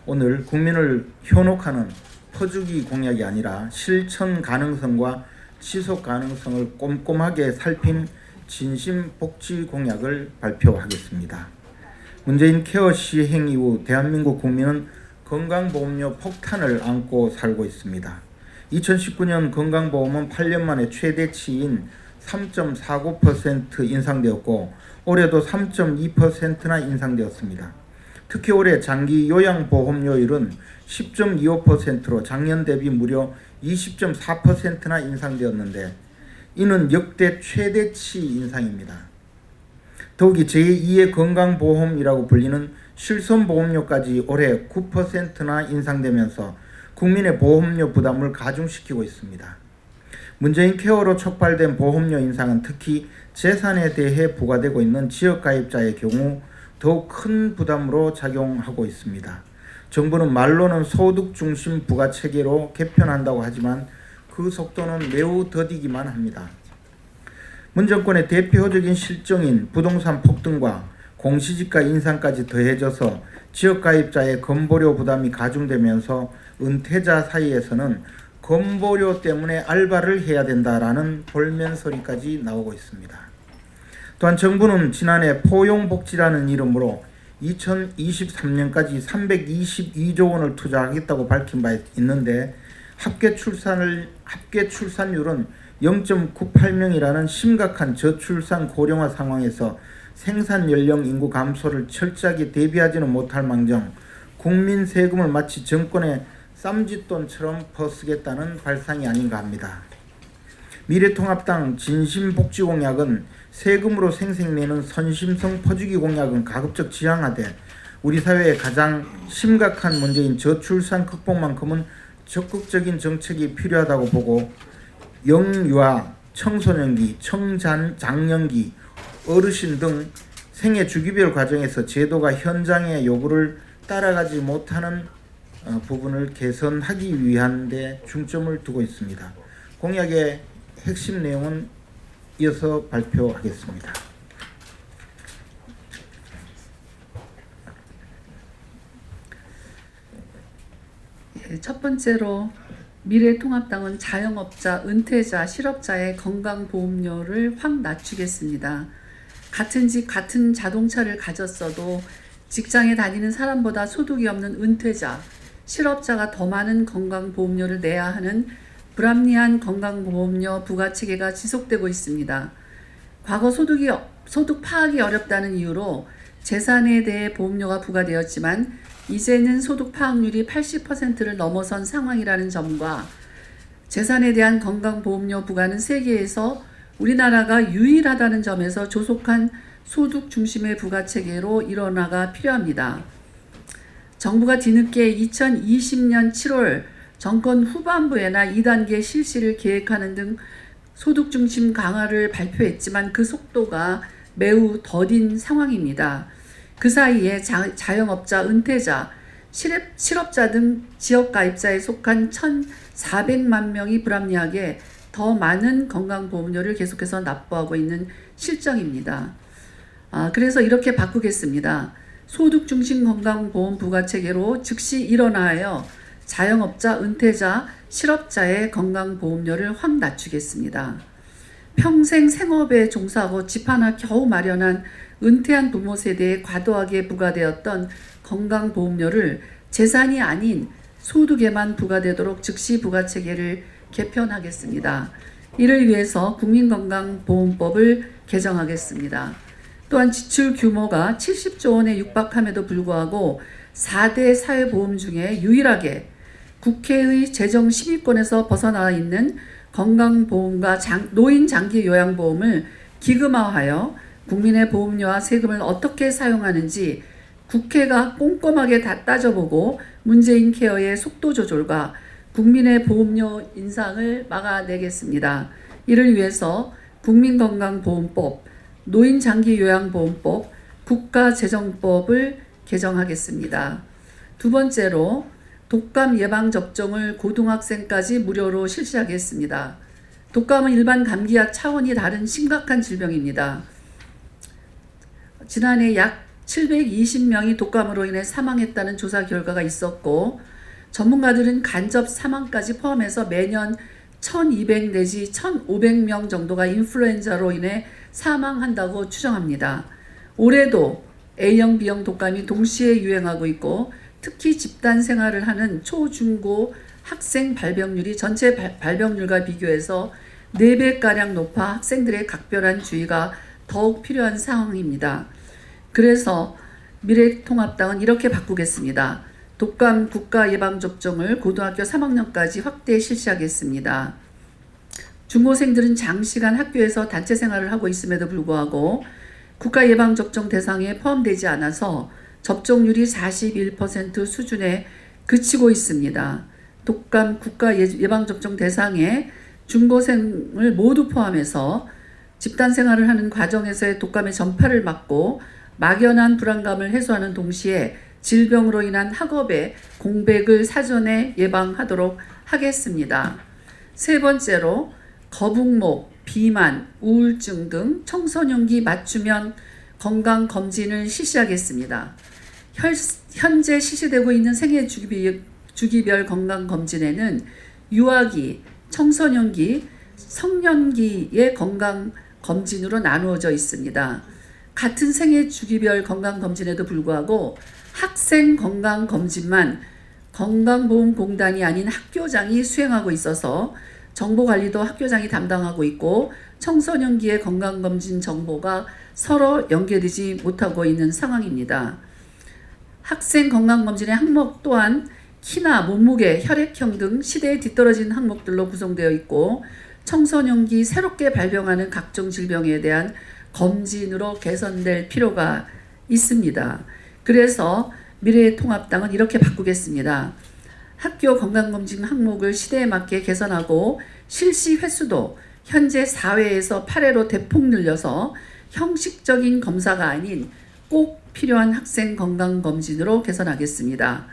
오늘 국민을 현혹하는 퍼주기 공약이 아니라 실천 가능성과 지속 가능성을 꼼꼼하게 살핀 진심 복지 공약을 발표하겠습니다. 문재인 케어 시행 이후 대한민국 국민은 건강보험료 폭탄을 안고 살고 있습니다. 2019년 건강보험은 8년 만에 최대치인 3.49% 인상되었고 올해도 3.2%나 인상되었습니다. 특히 올해 장기 요양보험료율은 10.25%로 작년 대비 무려 20.4%나 인상되었는데 이는 역대 최대치 인상입니다. 더욱이 제2의 건강보험이라고 불리는 실손보험료까지 올해 9%나 인상되면서 국민의 보험료 부담을 가중시키고 있습니다. 문재인 케어로 촉발된 보험료 인상은 특히 재산에 대해 부과되고 있는 지역가입자의 경우 더욱 큰 부담으로 작용하고 있습니다. 정부는 말로는 소득 중심 부가체계로 개편한다고 하지만 그 속도는 매우 더디기만 합니다. 문 정권의 대표적인 실정인 부동산 폭등과 공시지가 인상까지 더해져서 지역가입자의 건보료 부담이 가중되면서 은퇴자 사이에서는 건보료 때문에 알바를 해야 된다라는 볼멘소리까지 나오고 있습니다. 또한 정부는 지난해 포용복지라는 이름으로 2023년까지 322조 원을 투자하겠다고 밝힌 바 있는데 합계 출산율은 0.98명이라는 심각한 저출산 고령화 상황에서 생산 연령 인구 감소를 철저하게 대비하지는 못할 망정 국민 세금을 마치 정권의 쌈짓돈처럼 퍼쓰겠다는 발상이 아닌가 합니다. 미래통합당 진심복지공약은 세금으로 생색내는 선심성 퍼주기 공약은 가급적 지양하되 우리 사회의 가장 심각한 문제인 저출산 극복만큼은 적극적인 정책이 필요하다고 보고 영유아, 청소년기, 청장년기, 어르신 등 생애 주기별 과정에서 제도가 현장의 요구를 따라가지 못하는 부분을 개선하기 위한 데 중점을 두고 있습니다. 공약의 핵심 내용은 이어서 발표하겠습니다. 첫 번째로 미래통합당은 자영업자, 은퇴자, 실업자의 건강보험료를 확 낮추겠습니다. 같은 집, 같은 자동차를 가졌어도 직장에 다니는 사람보다 소득이 없는 은퇴자, 실업자가 더 많은 건강보험료를 내야 하는 불합리한 건강보험료 부과체계가 지속되고 있습니다. 과거 소득 파악이 어렵다는 이유로 재산에 대해 보험료가 부과되었지만 이제는 소득 파악률이 80%를 넘어선 상황이라는 점과 재산에 대한 건강보험료 부과는 세계에서 우리나라가 유일하다는 점에서 조속한 소득 중심의 부과체계로 일어나가 필요합니다. 정부가 뒤늦게 2020년 7월 정권 후반부에나 2단계 실시를 계획하는 등 소득 중심 강화를 발표했지만 그 속도가 매우 더딘 상황입니다. 그 사이에 자영업자, 은퇴자, 실업자 등 지역가입자에 속한 1,400만 명이 불합리하게 더 많은 건강보험료를 계속해서 납부하고 있는 실정입니다. 그래서 이렇게 바꾸겠습니다. 소득 중심 건강보험 부과체계로 즉시 일어나여 자영업자, 은퇴자, 실업자의 건강보험료를 확 낮추겠습니다. 평생 생업에 종사하고 집 하나 겨우 마련한 은퇴한 부모 세대에 과도하게 부과되었던 건강보험료를 재산이 아닌 소득에만 부과되도록 즉시 부과체계를 개편하겠습니다. 이를 위해서 국민건강보험법을 개정하겠습니다. 또한 지출 규모가 70조 원에 육박함에도 불구하고 4대 사회보험 중에 유일하게 국회의 재정 심의권에서 벗어나 있는 건강보험과 노인 장기 요양보험을 기금화하여 국민의 보험료와 세금을 어떻게 사용하는지 국회가 꼼꼼하게 다 따져보고 문재인 케어의 속도 조절과 국민의 보험료 인상을 막아내겠습니다. 이를 위해서 국민건강보험법, 노인장기요양보험법, 국가재정법을 개정하겠습니다. 두 번째로 독감 예방접종을 고등학생까지 무료로 실시하겠습니다. 독감은 일반 감기와 차원이 다른 심각한 질병입니다. 지난해 약 720명이 독감으로 인해 사망했다는 조사 결과가 있었고, 전문가들은 간접 사망까지 포함해서 매년 1200 내지 1500명 정도가 인플루엔자로 인해 사망한다고 추정합니다. 올해도 A형, B형 독감이 동시에 유행하고 있고, 특히 집단 생활을 하는 초, 중고 학생 발병률이 전체 발병률과 비교해서 4배가량 높아 학생들의 각별한 주의가 더욱 필요한 상황입니다. 그래서 미래통합당은 이렇게 바꾸겠습니다. 독감 국가 예방접종을 고등학교 3학년까지 확대 실시하겠습니다. 중고생들은 장시간 학교에서 단체 생활을 하고 있음에도 불구하고 국가 예방접종 대상에 포함되지 않아서 접종률이 41% 수준에 그치고 있습니다. 독감 국가 예방접종 대상에 중고생을 모두 포함해서 집단 생활을 하는 과정에서의 독감의 전파를 막고 막연한 불안감을 해소하는 동시에 질병으로 인한 학업의 공백을 사전에 예방하도록 하겠습니다. 세 번째로 거북목, 비만, 우울증 등 청소년기 맞춤형 건강검진을 실시하겠습니다. 현재 실시되고 있는 생애 주기별 건강검진에는 유아기, 청소년기, 성년기의 건강검진으로 나누어져 있습니다. 같은 생애 주기별 건강검진에도 불구하고 학생 건강검진만 건강보험공단이 아닌 학교장이 수행하고 있어서 정보관리도 학교장이 담당하고 있고 청소년기의 건강검진 정보가 서로 연계되지 못하고 있는 상황입니다. 학생 건강검진의 항목 또한 키나 몸무게, 혈액형 등 시대에 뒤떨어진 항목들로 구성되어 있고 청소년기 새롭게 발병하는 각종 질병에 대한 검진으로 개선될 필요가 있습니다. 그래서 미래통합당은 이렇게 바꾸겠습니다. 학교 건강검진 항목을 시대에 맞게 개선하고 실시 횟수도 현재 4회에서 8회로 대폭 늘려서 형식적인 검사가 아닌 꼭 필요한 학생 건강검진으로 개선하겠습니다.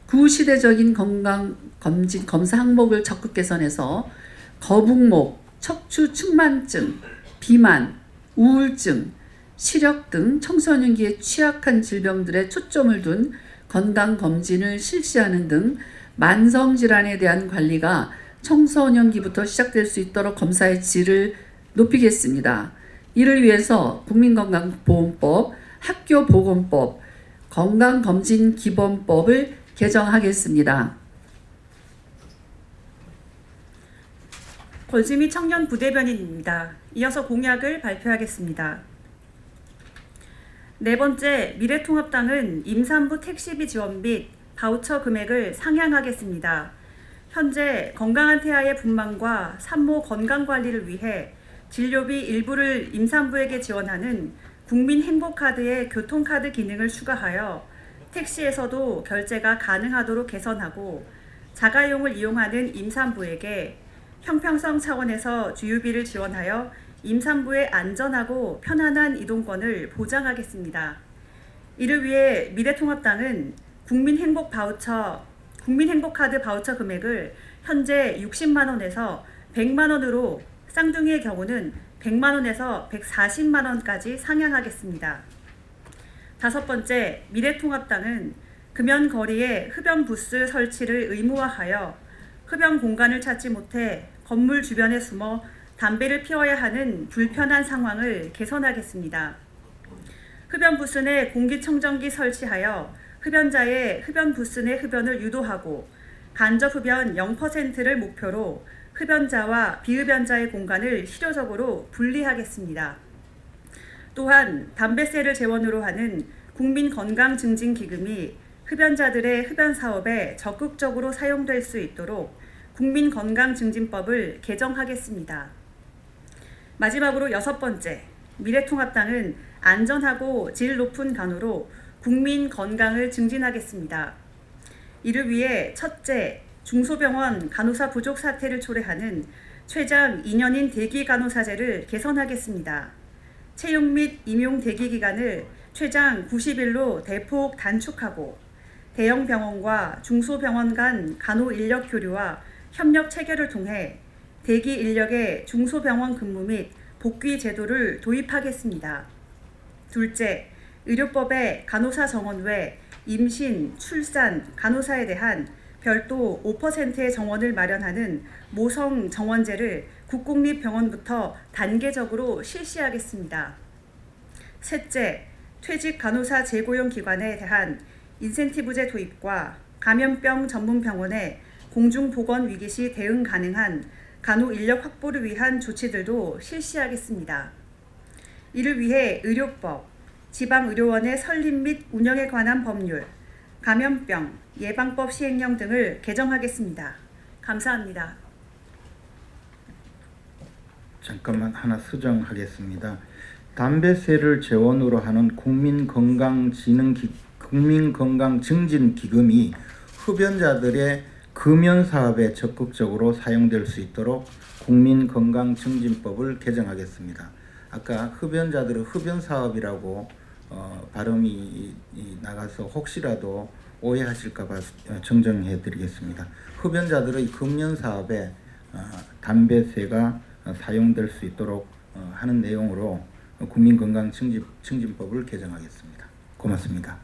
구시대적인 건강검진 검사 항목을 적극 개선해서 거북목, 척추 측만증, 비만, 우울증, 시력 등 청소년기에 취약한 질병들에 초점을 둔 건강검진을 실시하는 등 만성질환에 대한 관리가 청소년기부터 시작될 수 있도록 검사의 질을 높이겠습니다. 이를 위해서 국민건강보험법, 학교보건법, 건강검진기본법을 개정하겠습니다. 권수미 청년 부대변인입니다. 이어서 공약을 발표하겠습니다. 네 번째, 미래통합당은 임산부 택시비 지원 및 바우처 금액을 상향하겠습니다. 현재 건강한 태아의 분만과 산모 건강관리를 위해 진료비 일부를 임산부에게 지원하는 국민행복카드의 교통카드 기능을 추가하여 택시에서도 결제가 가능하도록 개선하고 자가용을 이용하는 임산부에게 형평성 차원에서 주유비를 지원하여 임산부의 안전하고 편안한 이동권을 보장하겠습니다. 이를 위해 미래통합당은 국민행복카드 바우처 금액을 현재 60만 원에서 100만 원으로 쌍둥이의 경우는 100만 원에서 140만 원까지 상향하겠습니다. 다섯 번째, 미래통합당은 금연거리에 흡연부스 설치를 의무화하여 흡연 공간을 찾지 못해 건물 주변에 숨어 담배를 피워야 하는 불편한 상황을 개선하겠습니다. 흡연부스 내 공기청정기 설치하여 흡연자의 흡연부스 내 흡연을 유도하고 간접흡연 0%를 목표로 흡연자와 비흡연자의 공간을 실효적으로 분리하겠습니다. 또한 담배세를 재원으로 하는 국민건강증진기금이 흡연자들의 흡연 사업에 적극적으로 사용될 수 있도록 국민건강증진법을 개정하겠습니다. 마지막으로 여섯 번째, 미래통합당은 안전하고 질 높은 간호로 국민 건강을 증진하겠습니다. 이를 위해 첫째, 중소병원 간호사 부족 사태를 초래하는 최장 2년인 대기 간호사제를 개선하겠습니다. 채용 및 임용 대기 기간을 최장 90일로 대폭 단축하고 대형 병원과 중소병원 간 간호 인력 교류와 협력 체결을 통해 대기 인력의 중소병원 근무 및 복귀 제도를 도입하겠습니다. 둘째, 의료법의 간호사 정원 외 임신, 출산, 간호사에 대한 별도 5%의 정원을 마련하는 모성 정원제를 국공립병원부터 단계적으로 실시하겠습니다. 셋째, 퇴직 간호사 재고용 기관에 대한 인센티브제 도입과 감염병 전문 병원의 공중보건 위기 시 대응 가능한 간호 인력 확보를 위한 조치들도 실시하겠습니다. 이를 위해 의료법, 지방의료원의 설립 및 운영에 관한 법률, 감염병 예방법 시행령 등을 개정하겠습니다. 감사합니다. 잠깐만 하나 수정하겠습니다. 담배세를 재원으로 하는 국민건강증진기금이 흡연자들의 금연 사업에 적극적으로 사용될 수 있도록 국민건강증진법을 개정하겠습니다. 아까 흡연자들의 흡연 사업이라고 발음이 나가서 혹시라도 오해하실까봐 정정해 드리겠습니다. 흡연자들의 금연 사업에 담배세가 사용될 수 있도록 하는 내용으로 국민건강증진법을 개정하겠습니다. 고맙습니다.